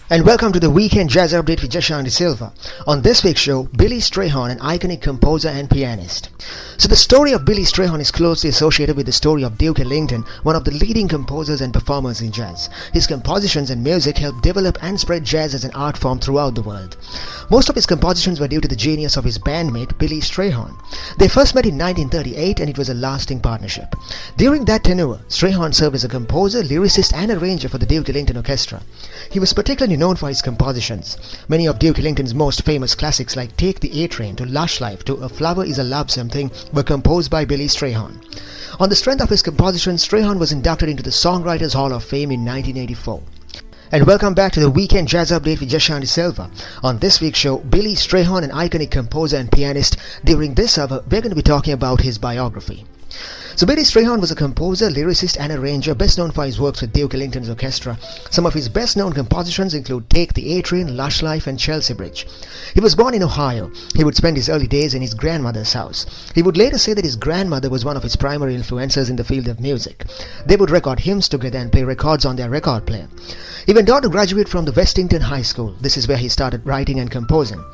And welcome to the Weekend Jazz Update with Jashan De Silva. On this week's show, Billy Strayhorn, an iconic composer and pianist. So the story of Billy Strayhorn is closely associated with the story of Duke Ellington, one of the leading composers and performers in jazz. His compositions and music helped develop and spread jazz as an art form throughout the world. Most of his compositions were due to the genius of his bandmate Billy Strayhorn. They first met in 1938 and it was a lasting partnership. During that tenure, Strayhorn served as a composer, lyricist and arranger for the Duke Ellington Orchestra. He was particularly known for his compositions. Many of Duke Ellington's most famous classics like Take the A-Train to Lush Life to A Flower is a Lovesome Thing were composed by Billy Strayhorn. On the strength of his compositions, Strayhorn was inducted into the Songwriters Hall of Fame in 1984. And welcome back to the Weekend Jazz Update with Jashan De Silva. On this week's show, Billy Strayhorn, an iconic composer and pianist. During this hour, we're going to be talking about his biography. So Billy Strayhorn was a composer, lyricist and arranger best known for his works with Duke Ellington's orchestra. Some of his best known compositions include Take the A-Train, Lush Life and Chelsea Bridge. He was born in Ohio. He would spend his early days in his grandmother's house. He would later say that his grandmother was one of his primary influences in the field of music. They would record hymns together and play records on their record player. He went on to graduate from the Westington High School. This is where he started writing and composing.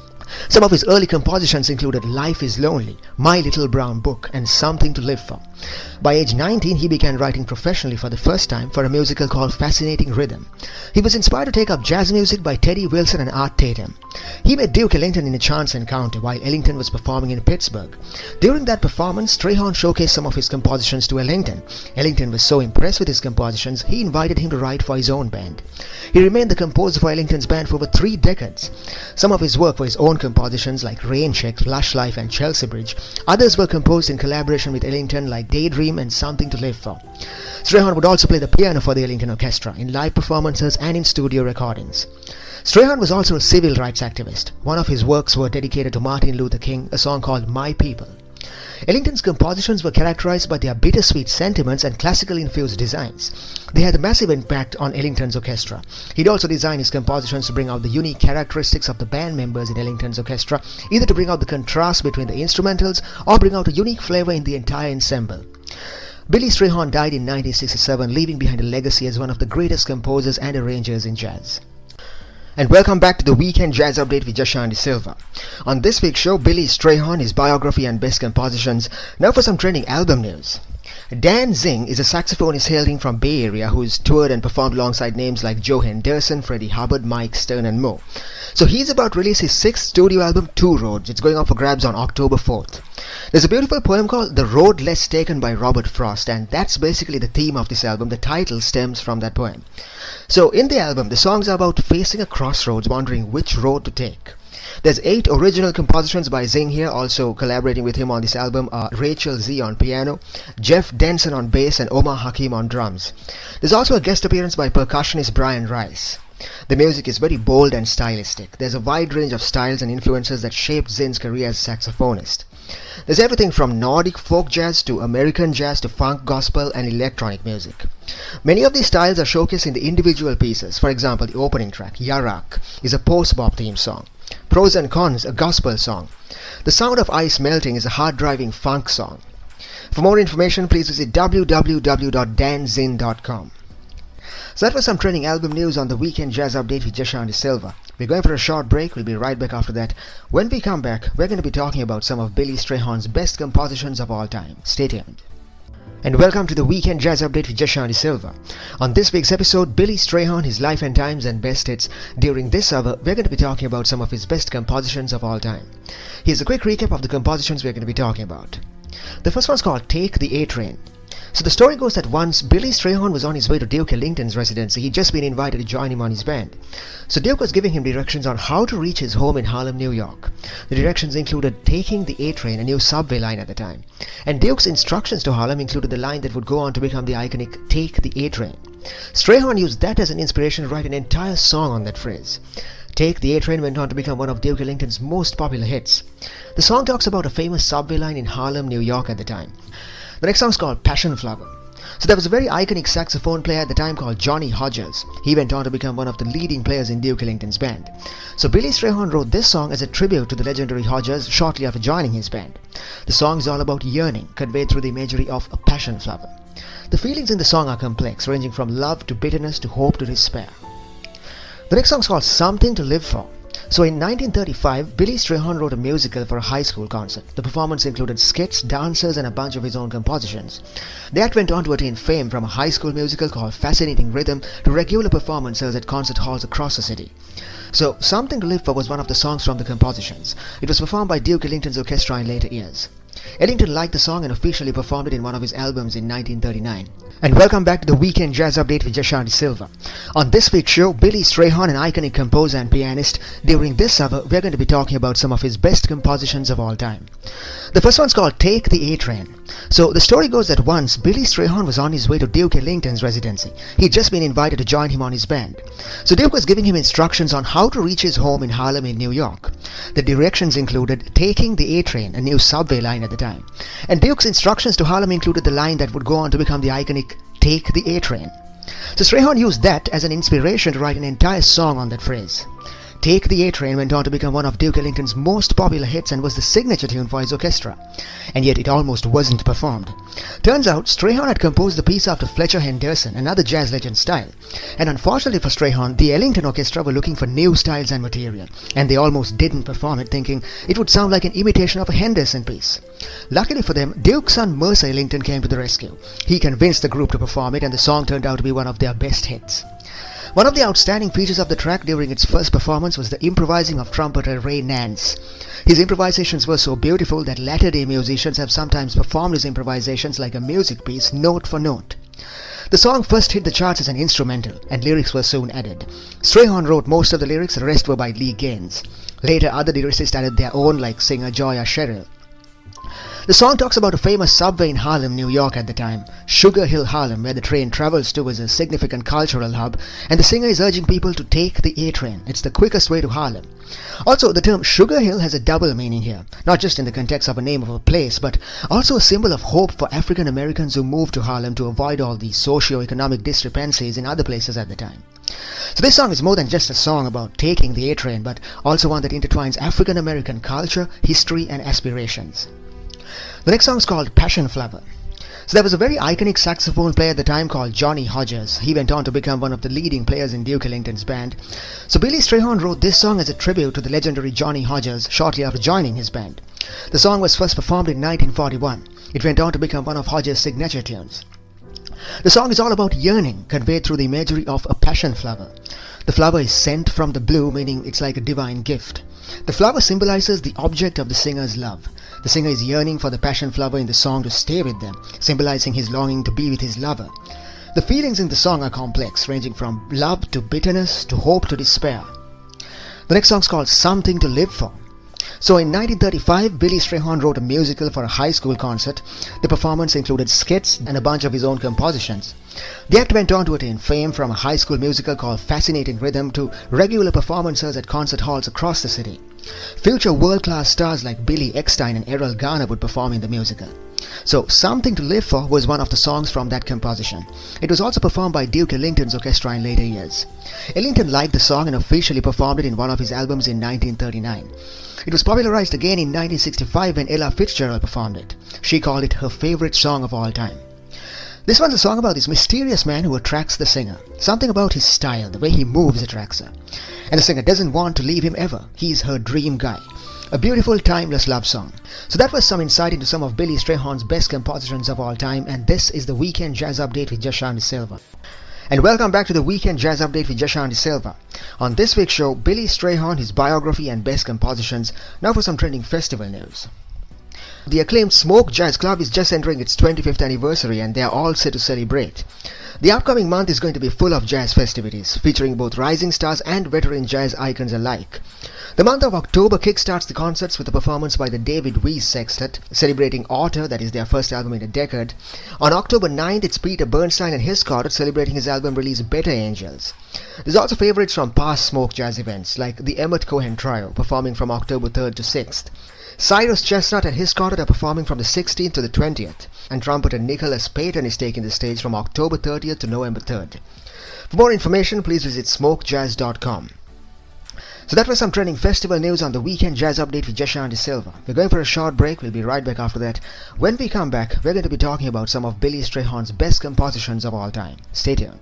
Some of his early compositions included Life is Lonely, My Little Brown Book, and Something to Live For. By age 19, he began writing professionally for the first time for a musical called Fascinating Rhythm. He was inspired to take up jazz music by Teddy Wilson and Art Tatum. He met Duke Ellington in a chance encounter while Ellington was performing in Pittsburgh. During that performance, Strayhorn showcased some of his compositions to Ellington. Ellington was so impressed with his compositions, he invited him to write for his own band. He remained the composer for Ellington's band for over 3 decades. Some of his work were his own compositions like Rain Check, Lush Life and Chelsea Bridge. Others were composed in collaboration with Ellington like Daydream and Something to Live For. Strayhorn would also play the piano for the Ellington Orchestra in live performances and in studio recordings. Strayhorn was also a civil rights activist. One of his works were dedicated to Martin Luther King, a song called My People. Ellington's compositions were characterized by their bittersweet sentiments and classically infused designs. They had a massive impact on Ellington's orchestra. He'd also designed his compositions to bring out the unique characteristics of the band members in Ellington's orchestra, either to bring out the contrast between the instrumentals or bring out a unique flavor in the entire ensemble. Billy Strayhorn died in 1967, leaving behind a legacy as one of the greatest composers and arrangers in jazz. And welcome back to the Weekend Jazz Update with Jashan De Silva. On this week's show, Billy Strayhorn, his biography and best compositions. Now for some trending album news. Dan Zing is a saxophonist hailing from Bay Area who's toured and performed alongside names like Joe Henderson, Freddie Hubbard, Mike Stern and more. So he's about to release his 6th studio album, Two Roads. It's going up for grabs on October 4th. There's a beautiful poem called The Road Less Taken by Robert Frost, and that's basically the theme of this album. The title stems from that poem. So in the album, the songs are about facing a crossroads, wondering which road to take. There's 8 original compositions by Zing here. Also collaborating with him on this album are Rachel Z on piano, Jeff Denson on bass and Omar Hakim on drums. There's also a guest appearance by percussionist Brian Rice. The music is very bold and stylistic. There's a wide range of styles and influences that shaped Zing's career as a saxophonist. There's everything from Nordic folk jazz to American jazz to funk, gospel and electronic music. Many of these styles are showcased in the individual pieces. For example, the opening track, Yarak, is a post-bop theme song. Pros and Cons, a gospel song. The Sound of Ice Melting is a hard-driving funk song. For more information, please visit www.danzin.com. So that was some trending album news on the Weekend Jazz Update with Jashan De Silva. We're going for a short break. We'll be right back after that. When we come back, we're going to be talking about some of Billy Strayhorn's best compositions of all time. Stay tuned. And welcome to the Weekend Jazz Update with Jashan De Silva. On this week's episode, Billy Strayhorn, his life and times and best hits. During this hour, we're going to be talking about some of his best compositions of all time. Here's a quick recap of the compositions we're going to be talking about. The first one's called Take the A-Train. So the story goes that once Billy Strayhorn was on his way to Duke Ellington's residency. He'd just been invited to join him on his band. So Duke was giving him directions on how to reach his home in Harlem, New York. The directions included taking the A-Train, a new subway line at the time. And Duke's instructions to Harlem included the line that would go on to become the iconic Take the A-Train. Strayhorn used that as an inspiration to write an entire song on that phrase. Take the A-Train went on to become one of Duke Ellington's most popular hits. The song talks about a famous subway line in Harlem, New York at the time. The next song is called Passion Flower. So there was a very iconic saxophone player at the time called Johnny Hodges. He went on to become one of the leading players in Duke Ellington's band. So Billy Strayhorn wrote this song as a tribute to the legendary Hodges shortly after joining his band. The song is all about yearning, conveyed through the imagery of a passion flower. The feelings in the song are complex, ranging from love to bitterness to hope to despair. The next song is called Something to Live For. So in 1935, Billy Strayhorn wrote a musical for a high school concert. The performance included skits, dancers, and a bunch of his own compositions. The act went on to attain fame from a high school musical called Fascinating Rhythm to regular performances at concert halls across the city. So Something to Live For was one of the songs from the compositions. It was performed by Duke Ellington's orchestra in later years. Ellington liked the song and officially performed it in one of his albums in 1939. And welcome back to the Weekend Jazz Update with Jashanti Silva. On this week's show, Billy Strayhorn, an iconic composer and pianist. During this hour, we're going to be talking about some of his best compositions of all time. The first one's called Take the A-Train. So the story goes that once Billy Strayhorn was on his way to Duke Ellington's residency. He'd just been invited to join him on his band. So Duke was giving him instructions on how to reach his home in Harlem in New York. The directions included taking the A-Train, a new subway line at the time. And Duke's instructions to Harlem included the line that would go on to become the iconic Take the A-Train. So Strayhorn used that as an inspiration to write an entire song on that phrase. Take the A-Train went on to become one of Duke Ellington's most popular hits and was the signature tune for his orchestra. And yet it almost wasn't performed. Turns out, Strayhorn had composed the piece after Fletcher Henderson, another jazz legend style. And unfortunately for Strayhorn, the Ellington Orchestra were looking for new styles and material, and they almost didn't perform it, thinking it would sound like an imitation of a Henderson piece. Luckily for them, Duke's son Mercer Ellington came to the rescue. He convinced the group to perform it, and the song turned out to be one of their best hits. One of the outstanding features of the track during its first performance was the improvising of trumpeter Ray Nance. His improvisations were so beautiful that latter-day musicians have sometimes performed his improvisations like a music piece, note for note. The song first hit the charts as an instrumental, and lyrics were soon added. Strayhorn wrote most of the lyrics, the rest were by Lee Gaines. Later, other lyricists added their own, like singer Joya Sherrill. The song talks about a famous subway in Harlem, New York at the time, Sugar Hill, Harlem, where the train travels to as a significant cultural hub, and the singer is urging people to take the A-Train. It's the quickest way to Harlem. Also, the term Sugar Hill has a double meaning here, not just in the context of a name of a place, but also a symbol of hope for African Americans who moved to Harlem to avoid all the socio-economic discrepancies in other places at the time. So this song is more than just a song about taking the A-Train, but also one that intertwines African American culture, history, and aspirations. The next song is called Passion Flower. So there was a very iconic saxophone player at the time called Johnny Hodges. He went on to become one of the leading players in Duke Ellington's band. So Billy Strayhorn wrote this song as a tribute to the legendary Johnny Hodges shortly after joining his band. The song was first performed in 1941. It went on to become one of Hodges' signature tunes. The song is all about yearning, conveyed through the imagery of a passion flower. The flower is sent from the blue, meaning it's like a divine gift. The flower symbolizes the object of the singer's love. The singer is yearning for the passion flower in the song to stay with them, symbolizing his longing to be with his lover. The feelings in the song are complex, ranging from love to bitterness to hope to despair. The next song is called Something to Live For. So in 1935, Billy Strayhorn wrote a musical for a high school concert. The performance included skits and a bunch of his own compositions. The act went on to attain fame from a high school musical called Fascinating Rhythm to regular performances at concert halls across the city. Future world-class stars like Billy Eckstine and Errol Garner would perform in the musical. So Something to Live For was one of the songs from that composition. It was also performed by Duke Ellington's orchestra in later years. Ellington liked the song and officially performed it in one of his albums in 1939. It was popularized again in 1965 when Ella Fitzgerald performed it. She called it her favorite song of all time. This one's a song about this mysterious man who attracts the singer. Something about his style, the way he moves attracts her. And the singer doesn't want to leave him ever. He's her dream guy. A beautiful, timeless love song. So that was some insight into some of Billy Strayhorn's best compositions of all time, and this is the Weekend Jazz Update with Jashanti Silva. And welcome back to the Weekend Jazz Update with Jashanti Silva. On this week's show, Billy Strayhorn, his biography and best compositions. Now for some trending festival news. The acclaimed Smoke Jazz Club is just entering its 25th anniversary and they are all set to celebrate. The upcoming month is going to be full of jazz festivities, featuring both rising stars and veteran jazz icons alike. The month of October kickstarts the concerts with a performance by the David Weiss Sextet, celebrating Otter, that is their first album in a decade. On October 9th, it's Peter Bernstein and his quartet celebrating his album release Better Angels. There's also favorites from past Smoke Jazz events, like the Emmett Cohen Trio, performing from October 3rd to 6th. Cyrus Chestnut and his quartet are performing from the 16th to the 20th, and trumpeter Nicholas Payton is taking the stage from October 30th to November 3rd. For more information, please visit smokejazz.com. So that was some trending festival news on the Weekend Jazz Update with Jashanti Silva. We're going for a short break. We'll be right back after that. When we come back, we're going to be talking about some of Billy Strayhorn's best compositions of all time. Stay tuned.